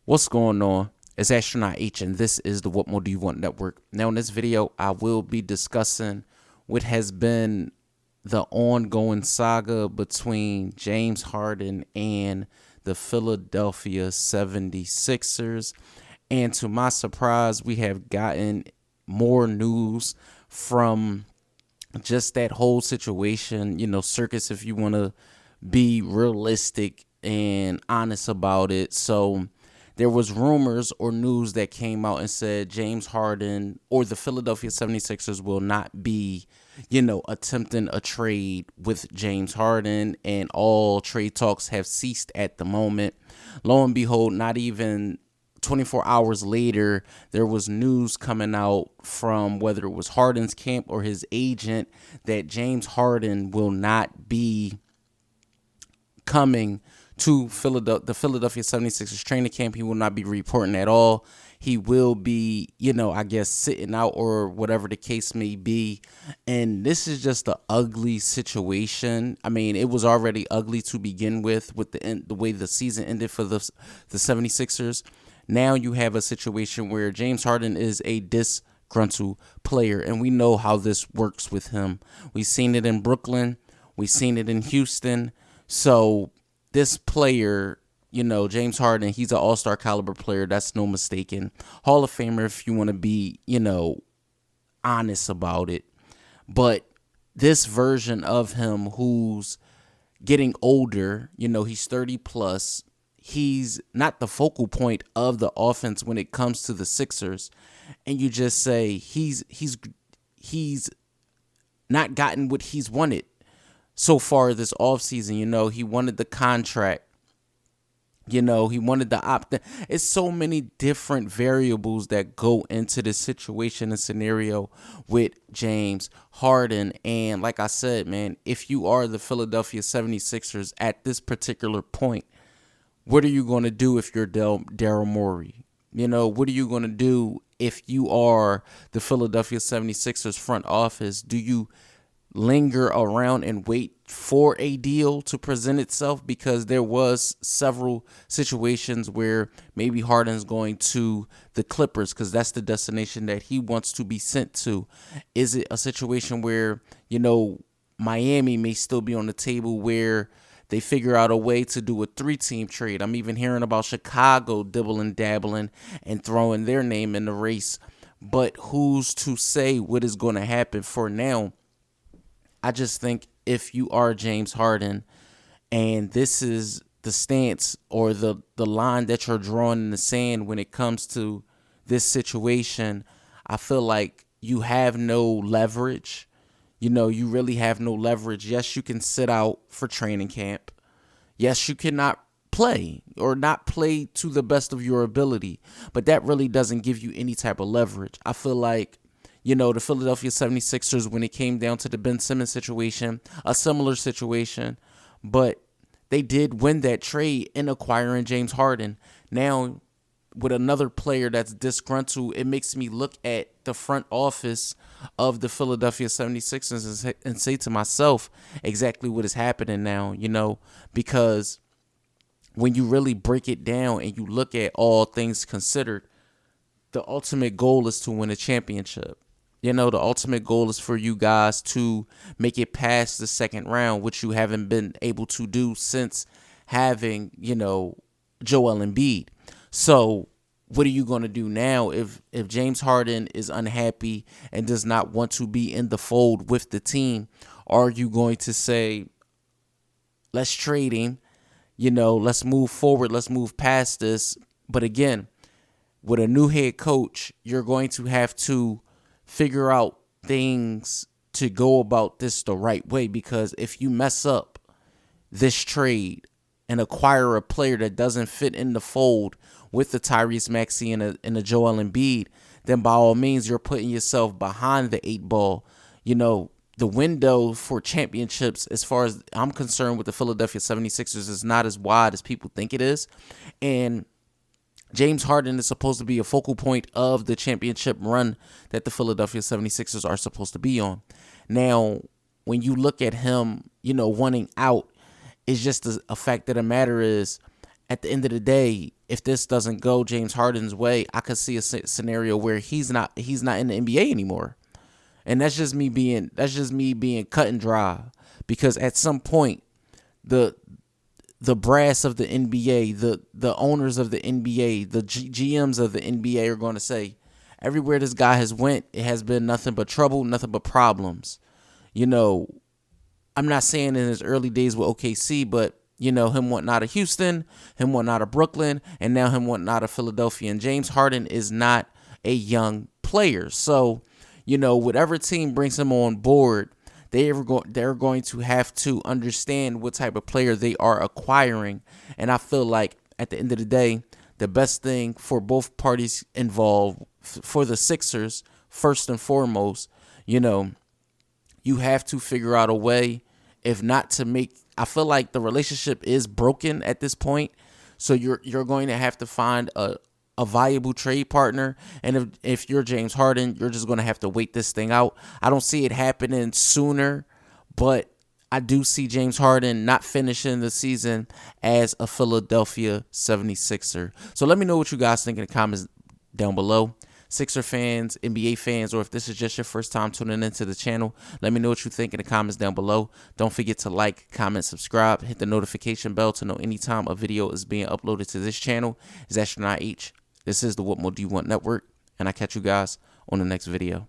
What's going on? It's Astronaut H, and this is the What More Do You Want Network. Now, in this video, I will be discussing what has been the ongoing saga between James Harden and the Philadelphia 76ers. And to my surprise, we have gotten more news from just that whole situation, circus, if you want to be realistic and honest about it. So there was rumors or news that came out and said James Harden or the Philadelphia 76ers will not be, attempting a trade with James Harden, and all trade talks have ceased at the moment. Lo and behold, not even 24 hours later, there was news coming out from whether it was Harden's camp or his agent that James Harden will not be coming to the Philadelphia 76ers training camp. He will not be reporting at all. He will be, I guess, sitting out or whatever the case may be. And this is just an ugly situation. I mean, it was already ugly to begin with the way the season ended for the 76ers. Now you have a situation where James Harden is a disgruntled player, and we know how this works with him. We've seen it in Brooklyn. We've seen it in Houston. So this player, James Harden, he's an all-star caliber player. That's no mistaken. Hall of Famer if you want to be, honest about it. But this version of him who's getting older, he's 30 plus. He's not the focal point of the offense when it comes to the Sixers. And you just say he's not gotten what he's wanted so far this offseason. He wanted the contract. He wanted the opt-in. It's so many different variables that go into this situation and scenario with James Harden. And like I said, man, if you are the Philadelphia 76ers at this particular point, what are you going to do if you're Daryl Morey? What are you going to do if you are the Philadelphia 76ers front office? Do you linger around and wait for a deal to present itself? Because there was several situations where maybe Harden's going to the Clippers because that's the destination that he wants to be sent to. Is it a situation where, Miami may still be on the table where they figure out a way to do a 3-team trade? I'm even hearing about Chicago dibbling, dabbling, and throwing their name in the race. But who's to say what is going to happen? For now, I just think if you are James Harden and this is the stance or the line that you're drawing in the sand when it comes to this situation, I feel like you have no leverage. You really have no leverage. Yes, you can sit out for training camp. Yes, you cannot play or not play to the best of your ability, but that really doesn't give you any type of leverage. I feel like, the Philadelphia 76ers, when it came down to the Ben Simmons situation, a similar situation, but they did win that trade in acquiring James Harden. Now, with another player that's disgruntled, it makes me look at the front office of the Philadelphia 76ers and say to myself exactly what is happening now, because when you really break it down and you look at all things considered, the ultimate goal is to win a championship. The ultimate goal is for you guys to make it past the second round, which you haven't been able to do since having, Joel Embiid. So what are you going to do now if James Harden is unhappy and does not want to be in the fold with the team? Are you going to say, let's trade him, let's move forward, let's move past this? But again, with a new head coach, you're going to have to figure out things to go about this the right way, because if you mess up this trade and acquire a player that doesn't fit in the fold with the Tyrese Maxey and the Joel Embiid, then by all means, you're putting yourself behind the 8 ball. The window for championships, as far as I'm concerned with the Philadelphia 76ers, is not as wide as people think it is. And James Harden is supposed to be a focal point of the championship run that the Philadelphia 76ers are supposed to be on. Now, when you look at him, wanting out, it's just a fact of the matter is, at the end of the day, if this doesn't go James Harden's way, I could see a scenario where he's not in the NBA anymore. And that's just me being cut and dry, because at some point the brass of the NBA, the owners of the NBA, the GMs of the NBA are going to say, everywhere this guy has went, it has been nothing but trouble, nothing but problems. You know, I'm not saying in his early days with OKC, but him wanting out of Houston, him wanting out of Brooklyn, and now him wanting out of Philadelphia. And James Harden is not a young player. So, whatever team brings him on board, they're going to have to understand what type of player they are acquiring. And I feel like at the end of the day, the best thing for both parties involved, for the Sixers, first and foremost, you have to figure out a way, if not to make, I feel like the relationship is broken at this point. So you're going to have to find a viable trade partner. And if you're James Harden, you're just going to have to wait this thing out. I don't see it happening sooner, but I do see James Harden not finishing the season as a Philadelphia 76er. So let me know what you guys think in the comments down below. Sixer fans, NBA fans, or if this is just your first time tuning into the channel, let me know what you think in the comments down below. Don't forget to like, comment, subscribe, hit the notification bell to know anytime a video is being uploaded to this channel. It's Astronaut H. This is the What More Do You Want Network, and I catch you guys on the next video.